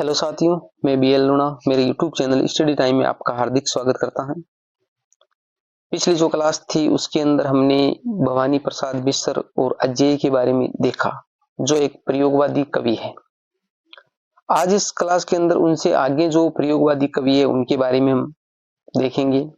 Hello साथियों, मैं BL लूणा मेरे यूट्यूब चैनल स्टडी टाइम में आपका हार्दिक स्वागत करता हूं। पिछली जो क्लास थी उसके अंदर हमने भवानी प्रसाद बिस्तर और अजय के बारे में देखा, जो एक प्रयोगवादी कवि है। आज इस क्लास के अंदर उनसे आगे जो प्रयोगवादी कवि है उनके बारे में हम देखेंगे।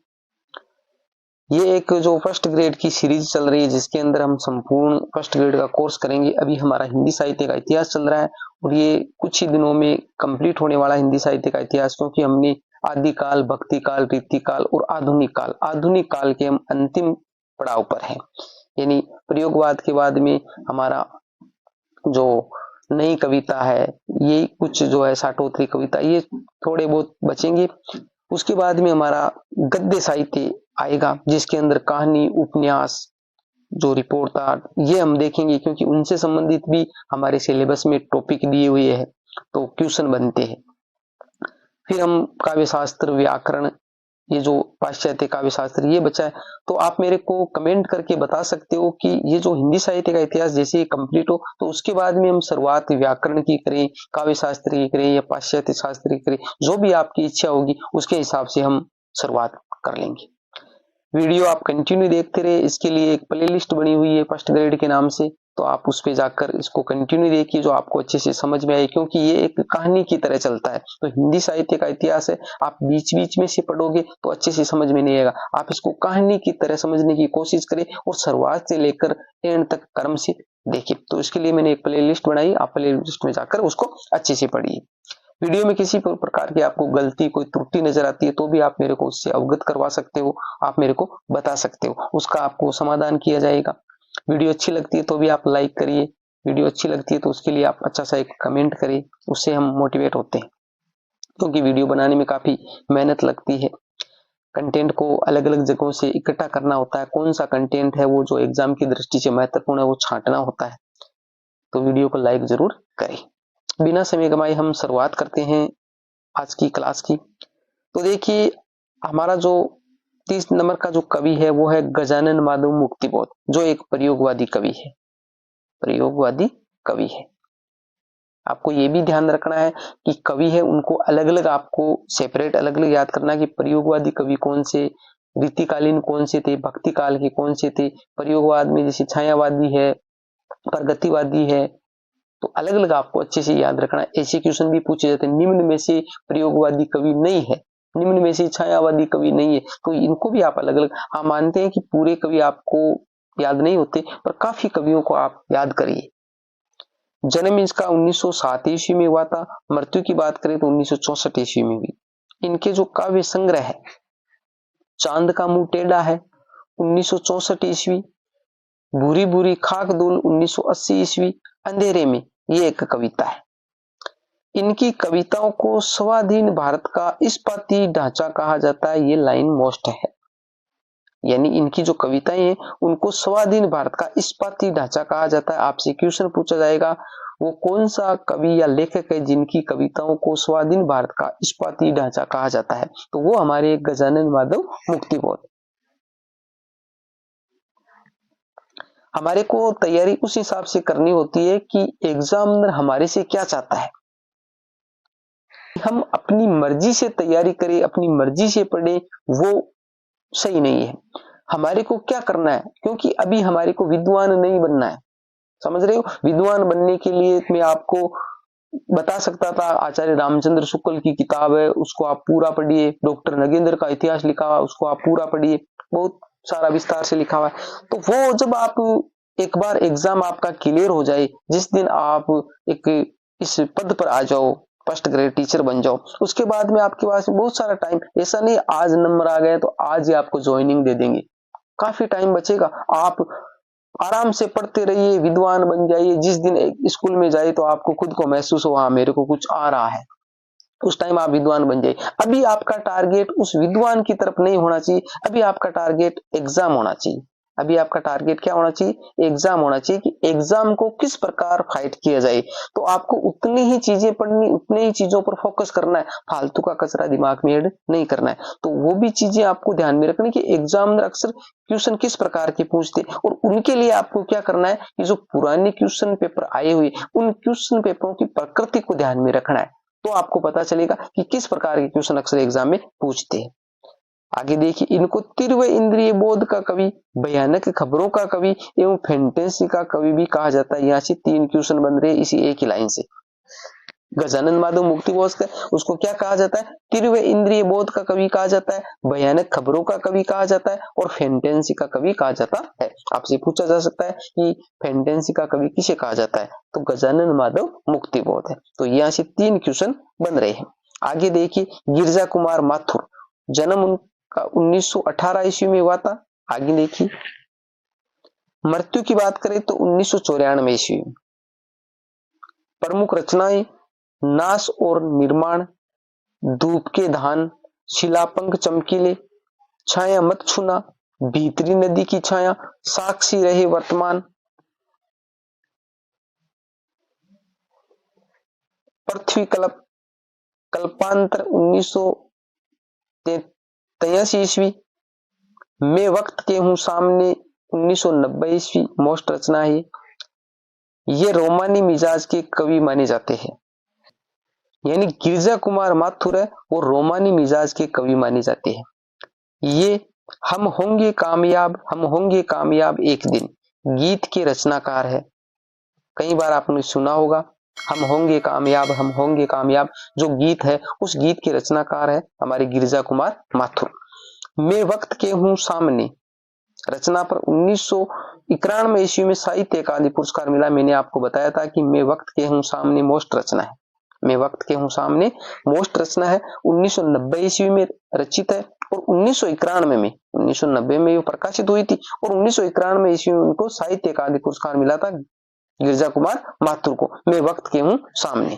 ये एक जो फर्स्ट ग्रेड की सीरीज चल रही है जिसके अंदर हम संपूर्ण फर्स्ट ग्रेड का कोर्स करेंगे। अभी हमारा हिंदी साहित्य का इतिहास चल रहा है और ये कुछ ही दिनों में कंप्लीट होने वाला हिंदी साहित्य का इतिहास, क्योंकि हमने आदिकाल, भक्ति काल, रीति काल और आधुनिक काल के हम अंतिम पड़ाव पर हैं। यानी प्रयोगवाद के बाद में हमारा जो नई कविता है, ये कुछ जो है साठोत्तरी कविता, ये थोड़े बहुत बचेंगे। उसके बाद में हमारा गद्य साहित्य आएगा जिसके अंदर कहानी, उपन्यास, जो रिपोर्ट था, ये हम देखेंगे, क्योंकि उनसे संबंधित भी हमारे सिलेबस में टॉपिक दिए हुए हैं, तो क्वेश्चन बनते हैं। फिर हम काव्य शास्त्र, व्याकरण, ये जो पाश्चात्य काव्य शास्त्र, ये बचा है। तो आप मेरे को कमेंट करके बता सकते हो कि ये जो हिंदी साहित्य का इतिहास जैसे ही कंप्लीट हो तो उसके बाद में हम शुरुआत व्याकरण की करें, काव्य शास्त्र की करें या पाश्चात्य शास्त्र की करें, जो भी आपकी इच्छा होगी उसके हिसाब से हम शुरुआत कर लेंगे। वीडियो आप कंटिन्यू देखते रहे। इसके लिए एक प्लेलिस्ट बनी हुई है फर्स्ट ग्रेड के नाम से, तो आप उस पे जाकर इसको कंटिन्यू देखिए, जो आपको अच्छे से समझ में आए, क्योंकि ये एक कहानी की तरह चलता है। तो हिंदी साहित्य का इतिहास है, आप बीच बीच में से पढ़ोगे तो अच्छे से समझ में नहीं आएगा। आप इसको कहानी की तरह समझने की कोशिश करें और शुरुआत से लेकर एंड तक क्रम से देखिए। तो इसके लिए मैंने एक प्लेलिस्ट बनाई, आप प्लेलिस्ट में जाकर उसको अच्छे से पढ़िए। वीडियो में किसी प्रकार की आपको गलती, कोई त्रुटि नजर आती है तो भी आप मेरे को उससे अवगत करवा सकते हो, आप मेरे को बता सकते हो, उसका आपको समाधान किया जाएगा। वीडियो अच्छी लगती है तो भी आप लाइक करिए, वीडियो अच्छी लगती है तो उसके लिए आप अच्छा सा एक कमेंट करिए, उससे हम मोटिवेट होते हैं, क्योंकि वीडियो बनाने में काफी मेहनत लगती है। कंटेंट को अलग अलग जगहों से इकट्ठा करना होता है, कौन सा कंटेंट है वो जो एग्जाम की दृष्टि से महत्वपूर्ण है वो छांटना होता है। तो वीडियो को लाइक जरूर करें। बिना समय गवाए हम शुरुआत करते हैं आज की क्लास की। तो देखिए, हमारा जो 30 नंबर का जो कवि है वो है गजानन माधव मुक्तिबोध, जो एक प्रयोगवादी कवि है। प्रयोगवादी कवि है। आपको ये भी ध्यान रखना है कि कवि है उनको अलग अलग आपको सेपरेट अलग अलग याद करना है कि प्रयोगवादी कवि कौन से, रीतिकालीन कौन से थे, भक्ति काल के कौन से थे। प्रयोगवाद में जैसे छायावादी है, प्रगतिवादी है, तो अलग अलग आपको अच्छे से याद रखना है। ऐसे क्वेश्चन भी पूछे जाते हैं, निम्न में से प्रयोगवादी कवि नहीं है, निम्न में से छायावादी कवि नहीं है, तो इनको भी आप अलग अलग, हम मानते हैं कि पूरे कवि आपको याद नहीं होते, पर काफी कवियों को आप याद करिए। जन्म इसका 1907 ईस्वी में हुआ था, मृत्यु की बात करें तो 1964 ईस्वी में हुई। इनके जो काव्य संग्रह है, चांद का मुंह टेढ़ा है 1964 ईस्वी, भूरी भूरी खाक धूल 1980 ईस्वी, अंधेरे में, ये एक कविता है। इनकी कविताओं को स्वाधीन भारत का इस्पाती ढांचा कहा जाता है, ये लाइन मोस्ट है। यानी इनकी जो कविताएं हैं उनको स्वाधीन भारत का इस्पाती ढांचा कहा जाता है। आपसे क्वेश्चन पूछा जाएगा वो कौन सा कवि या लेखक है जिनकी कविताओं को स्वाधीन भारत का इस्पाती ढांचा कहा जाता है, तो वो हमारे गजानन माधव मुक्तिबोध। हमारे को तैयारी उस हिसाब से करनी होती है कि एग्जामिनर हमारे से क्या चाहता है। हम अपनी मर्जी से तैयारी करें, अपनी मर्जी से पढ़ें, वो सही नहीं है। हमारे को क्या करना है, क्योंकि अभी हमारे को विद्वान नहीं बनना है, समझ रहे हो। विद्वान बनने के लिए मैं आपको बता सकता था, आचार्य रामचंद्र शुक्ल की किताब है उसको आप पूरा पढ़िए, डॉक्टर नगेंद्र का इतिहास लिखा हुआ उसको आप पूरा पढ़िए, बहुत सारा विस्तार से लिखा हुआ है। तो वो जब आप एक बार एग्जाम आपका क्लियर हो जाए, जिस दिन आप एक इस पद पर आ जाओ, फर्स्ट ग्रेड टीचर बन जाओ, उसके बाद में आपके पास बहुत सारा टाइम, ऐसा नहीं आज नंबर आ गए तो आज ही आपको ज्वाइनिंग दे देंगे, काफी टाइम बचेगा। आप आराम से पढ़ते रहिए, विद्वान बन जाइए। जिस दिन स्कूल में जाए तो आपको खुद को महसूस हो हाँ मेरे को कुछ आ रहा है, उस टाइम आप विद्वान बन जाइए। अभी आपका टारगेट उस विद्वान की तरफ नहीं होना चाहिए, अभी आपका टारगेट एग्जाम होना चाहिए। अभी आपका टारगेट क्या होना चाहिए, एग्जाम होना चाहिए, कि एग्जाम को किस प्रकार फाइट किया जाए। तो आपको उतनी ही चीजें पढ़नी, उतनी ही चीजों पर फोकस करना है, फालतू का कचरा दिमाग में ऐड नहीं करना है। तो वो भी चीजें आपको ध्यान में रखनी कि एग्जामिनर अक्सर क्वेश्चन किस प्रकार के पूछते, और उनके लिए आपको क्या करना है कि जो पुराने क्वेश्चन पेपर आए हुए उन क्वेश्चन पेपरों की प्रकृति को ध्यान में रखना है। तो आपको पता चलेगा कि किस प्रकार के क्वेश्चन अक्सर एग्जाम में पूछते हैं। आगे देखिए, इनको तीव्र इंद्रिय बोध का कवि, भयानक खबरों का कवि एवं फैंटेसी का कवि भी कहा जाता है। यहाँ से 3 क्वेश्चन बन रहे इसी एक ही लाइन से। गजानन माधव मुक्तिबोध का उसको क्या कहा जाता है? तीव्र इंद्रिय बोध का कवि कहा जाता है, भयानक खबरों का कवि कहा जाता है और फैंटेसी का कवि कहा जाता है। आपसे पूछा जा सकता है कि फैंटेसी का कवि किसे कहा जाता है? तो गजानन माधव मुक्तिबोध है। तो यहाँ से 3 क्वेश्चन बन रहे हैं। आगे देखिए, गिरजा कुमार माथुर, जन्म उनका 1918 ईस्वी में हुआ था। आगे देखिए, मृत्यु की बात करें तो 1994 ईस्वी में। प्रमुख रचनाएं नाश और निर्माण, धूप के धान, शिलापंख चमकीले, छाया मत छूना, भीतरी नदी की छाया, साक्षी रहे वर्तमान, पृथ्वी कल्प, कल्पांतर 1983 ईस्वी, मैं वक्त के हूं सामने 1990 ईस्वी मोस्ट रचना है। ये रोमानी मिजाज के कवि माने जाते हैं। यानी गिरजा कुमार माथुर है वो रोमानी मिजाज के कवि माने जाते हैं। ये हम होंगे कामयाब एक दिन गीत के रचनाकार है। कई बार आपने सुना होगा हम होंगे कामयाब जो गीत है उस गीत के रचनाकार है हमारे गिरजा कुमार माथुर। मैं वक्त के हूं सामने रचना पर 1991 ईस्वी में साहित्य अकादमी पुरस्कार मिला। मैंने आपको बताया था कि मैं वक्त के हूं सामने मोस्ट रचना है। मैं वक्त के हूं सामने मोस्ट रचना है, 1990 ईस्वी में रचित है और 1990 में वो प्रकाशित हुई थी और 1991 ईस्वी में उनको साहित्य अकादमी पुरस्कार मिला था गिरजा कुमार माथुर को, मैं वक्त के हूं सामने।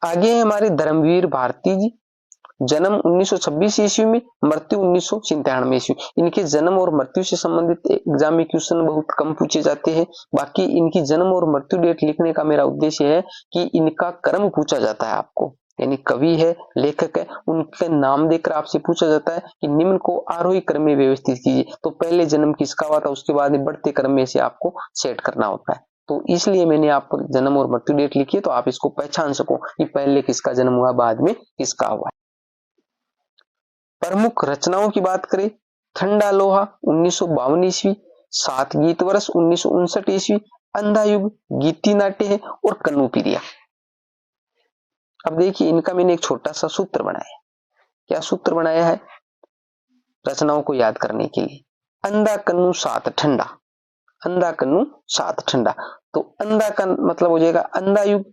आगे है हमारे धर्मवीर भारती जी, जन्म 1926 ईस्वी में, मृत्यु 1997 ईस्वी। इनके जन्म और मृत्यु से संबंधित एग्जाम में क्वेश्चन बहुत कम पूछे जाते हैं। बाकी इनकी जन्म और मृत्यु डेट लिखने का मेरा उद्देश्य है कि इनका क्रम पूछा जाता है आपको, यानी कवि है, लेखक है, उनके नाम देकर आपसे पूछा जाता है कि निम्न को आरोही क्रम में व्यवस्थित कीजिए। तो पहले जन्म किसका हुआ था उसके बाद बढ़ते क्रम में से आपको सेट करना होता है। तो इसलिए मैंने आपको जन्म और मृत्यु डेट लिखी है तो आप इसको पहचान सको कि पहले किसका जन्म हुआ बाद में किसका हुआ। प्रमुख रचनाओं की बात करें, ठंडा लोहा 1952 ईस्वी, 7 गीत वर्ष 1959 ईस्वी, अंधा युग, गीति नाट्य है और कन्नूपिरिया। अब देखिए इनका मैंने एक छोटा सा सूत्र बनाया है। क्या सूत्र बनाया है रचनाओं को याद करने के लिए? अंधा कन्नू 7 ठंडा, अंधा कन्नू 7 ठंडा। तो अंधा का मतलब हो जाएगा अंधा युग,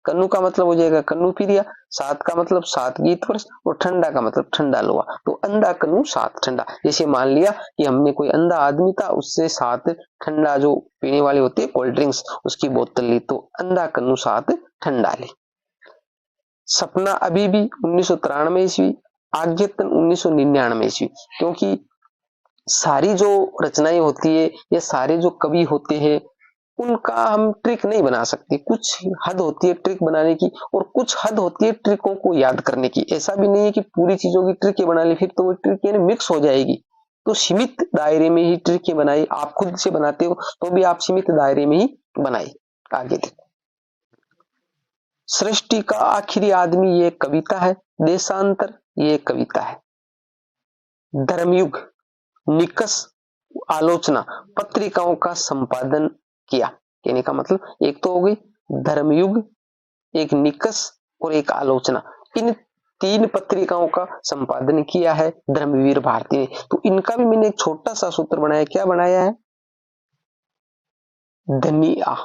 कन्नू का मतलब हो जाएगा कन्नूपिरिया, 7 का मतलब 7 गीत वर्ष और ठंडा का मतलब ठंडा लोहा। तो अंधा कन्नू 7 ठंडा। जैसे मान लिया कि हमने कोई अंधा आदमी था उससे 7 ठंडा जो पीने वाले होते हैं कोल्ड ड्रिंक्स उसकी बोतल ली, तो अंधा कन्नू 7 ठंडा ली। सपना अभी भी 1993 ईस्वी, आज्ञतन 1999 ईस्वी। क्योंकि सारी जो रचनाएं होती है या सारे जो कवि होते हैं उनका हम ट्रिक नहीं बना सकते। कुछ हद होती है ट्रिक बनाने की और कुछ हद होती है ट्रिकों को याद करने की। ऐसा भी नहीं है कि पूरी चीजों की ट्रिक बना ली फिर तो वो ट्रिक यानी मिक्स हो जाएगी। तो सीमित दायरे में ही ट्रिक बनाई। आप खुद से बनाते हो तो भी आप सीमित दायरे में ही बनाई। आगे देखो, सृष्टि का आखिरी आदमी ये कविता है, देशांतर ये कविता है, धर्मयुग, निकष, आलोचना, पत्रिकाओं का संपादन किया। कहने का मतलब एक तो हो गई धर्मयुग, एक निकष और एक आलोचना। इन 3 पत्रिकाओं का संपादन किया है धर्मवीर भारती ने। तो इनका भी मैंने एक छोटा सा सूत्र बनाया। क्या बनाया है? धनिया,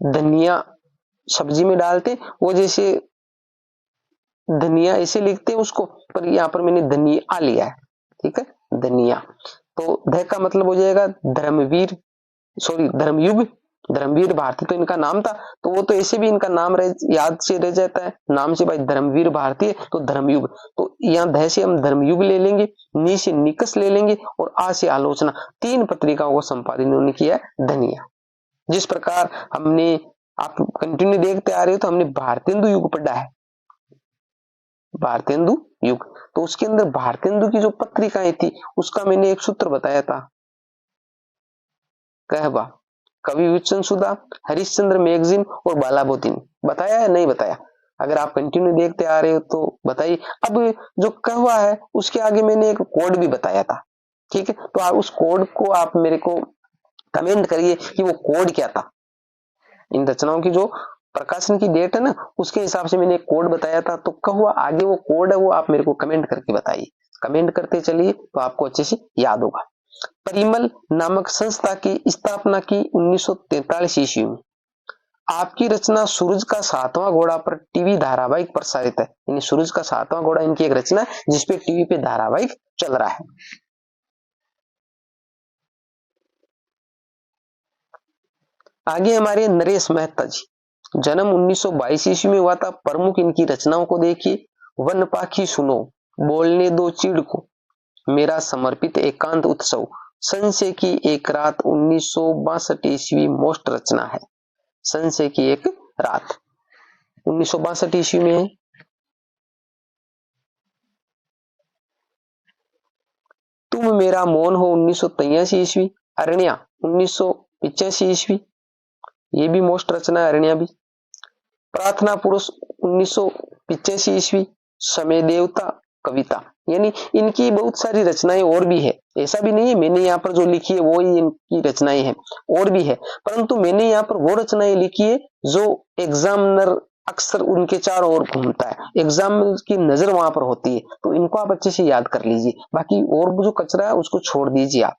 धनिया सब्जी में डालते वो जैसे धनिया ऐसे लिखते हैं उसको, पर यहाँ पर मैंने धनिया लिया है। ठीक है, धनिया। तो ध का मतलब हो जाएगा धर्मवीर, सॉरी धर्मयुग, धर्मवीर भारती तो इनका नाम था तो वो तो ऐसे भी इनका नाम याद से रह जाता है, नाम से भाई धर्मवीर भारती है तो धर्मयुग। तो यहाँ ध से हम धर्मयुग ले लेंगे, नी से निकष ले लेंगे और आ से आलोचना। 3 पत्रिकाओं को संपादित इन्होंने किया है धनिया। जिस प्रकार हमने आप कंटिन्यू देखते आ रहे हो तो हमने भारतेंदु युग पढ़ा है, भारतेंदु युग। तो उसके अंदर भारतेंदु की जो पत्रिकाएं थी उसका मैंने एक सूत्र बताया था, कहवा, कवि विचन सुधा, हरिश्चंद्र मैगजीन और बालाबोतिन। बताया है नहीं बताया? अगर आप कंटिन्यू देखते आ रहे हो तो बताइए। अब जो कहवा है उसके आगे मैंने एक कोड भी बताया था, ठीक है, तो आप उस कोड को आप मेरे को कमेंट करिए कि वो कोड क्या था। इन रचनाओं की जो प्रकाशन की डेट है ना, उसके हिसाब से मैंने एक कोड बताया था, तो कहवा आगे वो कोड है वो आप मेरे को कमेंट करके बताइए। कमेंट करते चलिए तो आपको अच्छे से याद होगा। परिमल नामक संस्था की स्थापना की 1943 ईस्वी में। आपकी रचना सूरज का सातवां घोड़ा पर टीवी धारावाहिक प्रसारित है। यानी सूरज का सातवां घोड़ा इनकी एक रचना है जिसपे टीवी पे धारावाहिक चल रहा है। आगे हमारे नरेश मेहता जी, जन्म 1922 ईस्वी में हुआ था। प्रमुख इनकी रचनाओं को देखिए। वन पाखी सुनो, बोलने दो चिड़ को, मेरा समर्पित एकांत उत्सव, संशय की एक रात 1962 ईस्वी मोस्ट रचना है। संशय की एक रात 1962 ईस्वी में है। तुम मेरा मौन हो 1983 ईस्वी। अरण्या 1985 ईस्वी, ये भी मोस्ट रचना है अरण्या भी। प्रार्थना पुरुष 1985 ईस्वी। समय देवता कविता, यानी इनकी बहुत सारी रचनाएं और भी है। ऐसा भी नहीं है मैंने यहाँ पर जो लिखी है वो ही इनकी रचनाएं हैं, और भी है, परंतु मैंने यहाँ पर वो रचनाएं लिखी है जो एग्जामिनर अक्सर उनके चारों ओर घूमता है, एग्जामिनर की नजर वहां पर होती है, तो इनको आप अच्छे से याद कर लीजिए। बाकी और जो कचरा है उसको छोड़ दीजिए आप।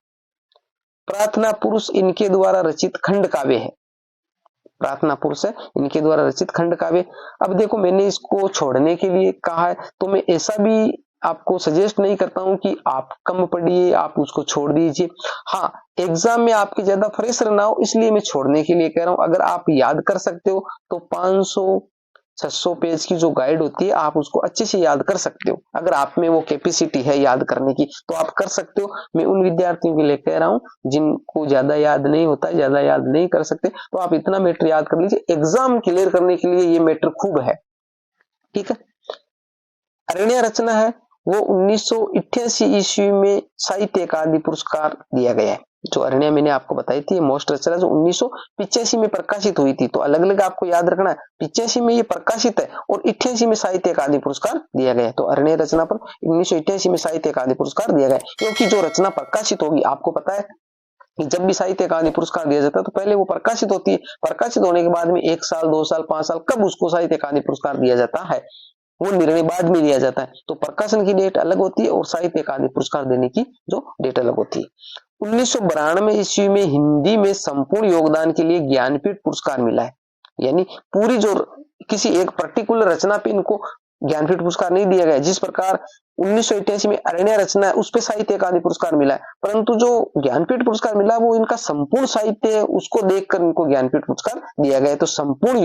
प्रार्थना पुरुष इनके द्वारा रचित खंड काव्य है। प्रार्थना पुरुष है इनके द्वारा रचित खंड काव्य। अब देखो मैंने इसको छोड़ने के लिए कहा है, तो मैं ऐसा भी आपको सजेस्ट नहीं करता हूं कि आप कम पढ़िए, आप उसको छोड़ दीजिए। हाँ, एग्जाम में आपके ज्यादा फ्रेशर ना हो इसलिए मैं छोड़ने के लिए कह रहा हूं। अगर आप याद कर सकते हो तो 500-600 पेज की जो गाइड होती है आप उसको अच्छे से याद कर सकते हो। अगर आप में वो कैपेसिटी है याद करने की तो आप कर सकते हो। मैं उन विद्यार्थियों के लिए कह रहा हूं जिनको ज्यादा याद नहीं होता, ज्यादा याद नहीं कर सकते, तो आप इतना मैटर याद कर लीजिए, एग्जाम क्लियर करने के लिए ये मैटर खूब है, ठीक है। अरण्या रचना है वो 1988 ईस्वी में साहित्य अकादमी पुरस्कार दिया गया है। जो अरण्या मैंने आपको बताई थी मोस्ट रचना जो 1985 में प्रकाशित हुई थी, तो अलग अलग आपको याद रखना है। 85 में ये प्रकाशित है और 88 में साहित्य अकादमी पुरस्कार दिया गया है। तो अरण्या रचना पर 1988 में साहित्य अकादमी पुरस्कार दिया गया है, क्योंकि जो रचना प्रकाशित होगी आपको पता है कि जब भी साहित्य अकादमी पुरस्कार दिया जाता है तो पहले वो प्रकाशित होती है, प्रकाशित होने के बाद में 1 साल 2 साल 5 साल कब उसको साहित्य अकादमी पुरस्कार दिया जाता है वो निर्णय बाद में लिया जाता है। तो प्रकाशन की डेट अलग होती है और साहित्य अकादमी पुरस्कार देने की जो डेट अलग होती है। 1992 ईस्वी में हिंदी में संपूर्ण योगदान के लिए ज्ञानपीठ पुरस्कार मिला है। यानी पूरी जो किसी एक पर्टिकुलर रचना पे इनको ज्ञानपीठ पुरस्कार नहीं दिया गया। जिस प्रकार 1988 में अरण्या रचना है उस पे साहित्य अकादमी पुरस्कार मिला है, परंतु जो ज्ञानपीठ पुरस्कार मिला वो इनका संपूर्ण साहित्य है, उसको देखकर इनको ज्ञानपीठ पुरस्कार दिया गया है। तो संपूर्ण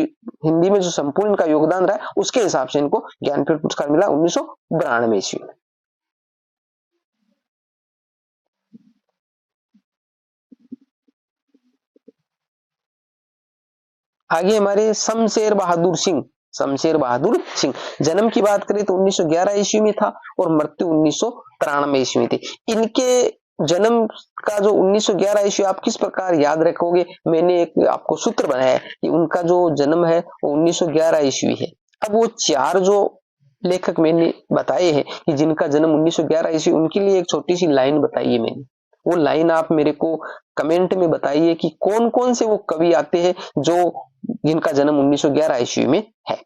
हिंदी में जो संपूर्ण इनका योगदान रहा है उसके हिसाब से इनको ज्ञानपीठ पुरस्कार मिला 1992 ईस्वी में। आगे हमारे शमशेर बहादुर सिंह। शमशेर बहादुर सिंह जन्म की बात करें तो 1911 ईस्वी में था और मृत्यु 1993 ईस्वी में थी। इनके जन्म का जो 1911 ईस्वी आप किस प्रकार याद रखोगे, मैंने एक आपको सूत्र बनाया है कि उनका जो जन्म है वो 1911 ईस्वी है। अब वो 4 जो लेखक मैंने बताए हैं कि जिनका जन्म 1911 ईस्वी, उनके लिए एक छोटी सी लाइन बताई है मैंने। वो लाइन आप मेरे को कमेंट में बताइए कि कौन कौन से वो कवि आते हैं जो जिनका जन्म 1911 ईस्वी में है।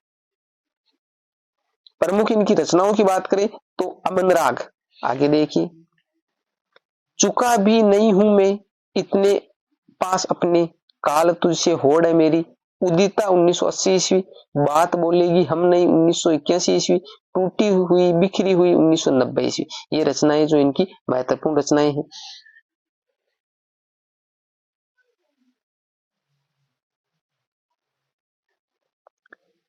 प्रमुख इनकी रचनाओं की बात करें तो अमन राग, आगे देखिए, चुका भी नहीं हूं मैं इतने पास अपने, काल तुझसे होड़ है मेरी, उदिता 1980 ईस्वी, बात बोलेगी हम नहीं 1981 ईस्वी, टूटी हुई बिखरी हुई 1990 ईस्वी। ये रचनाएं जो इनकी महत्वपूर्ण रचनाएं हैं।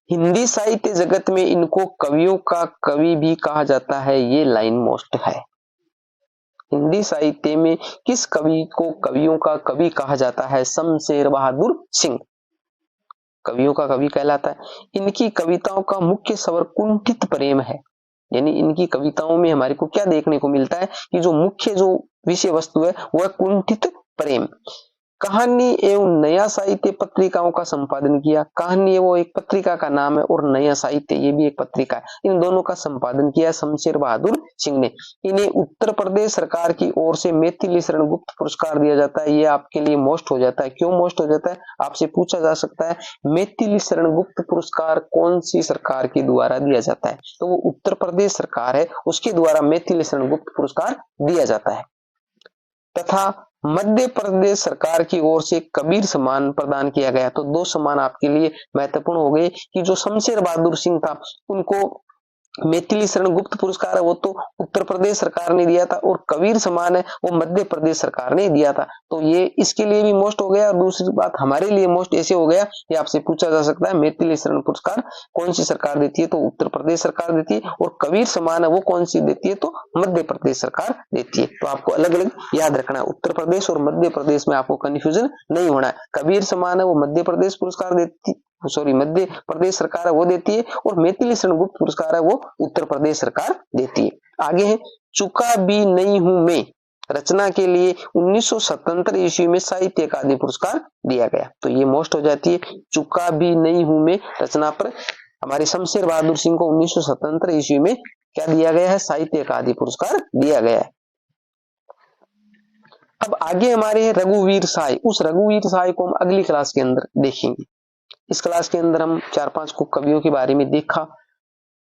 हिंदी साहित्य जगत में इनको कवियों का कवि भी कहा जाता है, ये लाइन मोस्ट है। हिंदी साहित्य में किस कवि को कवियों का कवि कहा जाता है? शमशेर बहादुर सिंह कवियों का कवि कहलाता है। इनकी कविताओं का मुख्य स्वर कुंठित प्रेम है। यानी इनकी कविताओं में हमारे को क्या देखने को मिलता है कि जो मुख्य जो विषय वस्तु है वो है कुंठित प्रेम। कहानी एवं नया साहित्य पत्रिकाओं का संपादन किया। कहानी वो एक पत्रिका का नाम है और नया साहित्य ये भी एक पत्रिका है। इन दोनों का संपादन किया शमशेर बहादुर सिंह ने। इन्हें उत्तर प्रदेश सरकार की ओर से मैथिली शरण गुप्त पुरस्कार दिया जाता है। ये आपके लिए मोस्ट हो जाता है। क्यों मोस्ट हो जाता है, आपसे पूछा जा सकता है मैथिली शरण गुप्त पुरस्कार कौन सी सरकार के द्वारा दिया जाता है, तो वो उत्तर प्रदेश सरकार है, उसके द्वारा मैथिली शरण गुप्त पुरस्कार दिया जाता है। तथा मध्य प्रदेश सरकार की ओर से कबीर सम्मान प्रदान किया गया। तो दो सम्मान आपके लिए महत्वपूर्ण हो गए कि जो शमशेर बहादुर सिंह था उनको मैथिली शरण गुप्त पुरस्कार है वो तो उत्तर प्रदेश सरकार ने दिया था और कबीर सम्मान है वो मध्य प्रदेश सरकार ने दिया था। तो ये इसके लिए भी मोस्ट हो गया। और दूसरी बात हमारे लिए मोस्ट ऐसे हो गया, ये आपसे पूछा जा सकता है मैथिली शरण पुरस्कार कौन सी सरकार देती है, तो उत्तर प्रदेश सरकार देती है। और कबीर सम्मान है वो कौन सी देती है, तो मध्य प्रदेश सरकार देती है। तो आपको अलग अलग याद रखना है, उत्तर प्रदेश और मध्य प्रदेश में आपको कंफ्यूजन नहीं होना है। कबीर सम्मान है वो मध्य प्रदेश पुरस्कार देती मध्य प्रदेश सरकार है वो देती है और मैथिली शरण गुप्त पुरस्कार है वो उत्तर प्रदेश सरकार देती है। आगे है चुका भी नहीं हूं मैं रचना के लिए 1977 ईस्वी में साहित्य अकादमी पुरस्कार दिया गया। तो ये मोस्ट हो जाती है। चुका भी नहीं हूं मैं रचना पर हमारे शमशेर बहादुर सिंह को 1977 ईस्वी में क्या दिया गया है, साहित्य अकादमी पुरस्कार दिया गया है। अब आगे हमारे रघुवीर साय, उस रघुवीर साय को हम अगली क्लास के अंदर देखेंगे। इस क्लास के अंदर हम 4-5 को कवियों के बारे में देखा,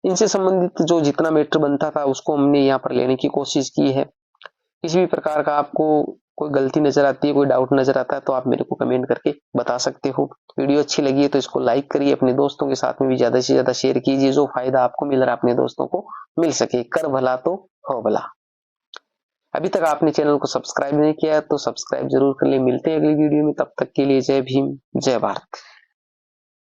इनसे संबंधित जो जितना मैटर बनता था उसको हमने यहाँ पर लेने की कोशिश की है। किसी भी प्रकार का आपको कोई गलती नजर आती है, कोई डाउट नजर आता है तो आप मेरे को कमेंट करके बता सकते हो। वीडियो अच्छी लगी है तो इसको लाइक करिए, अपने दोस्तों के साथ में भी ज्यादा से ज्यादा शेयर कीजिए, जो फायदा आपको मिल रहा है अपने दोस्तों को मिल सके। कर भला तो हो भला। अभी तक आपने चैनल को सब्सक्राइब नहीं किया तो सब्सक्राइब जरूर कर ले। मिलते हैं अगली वीडियो में, तब तक के लिए जय भीम जय भारत।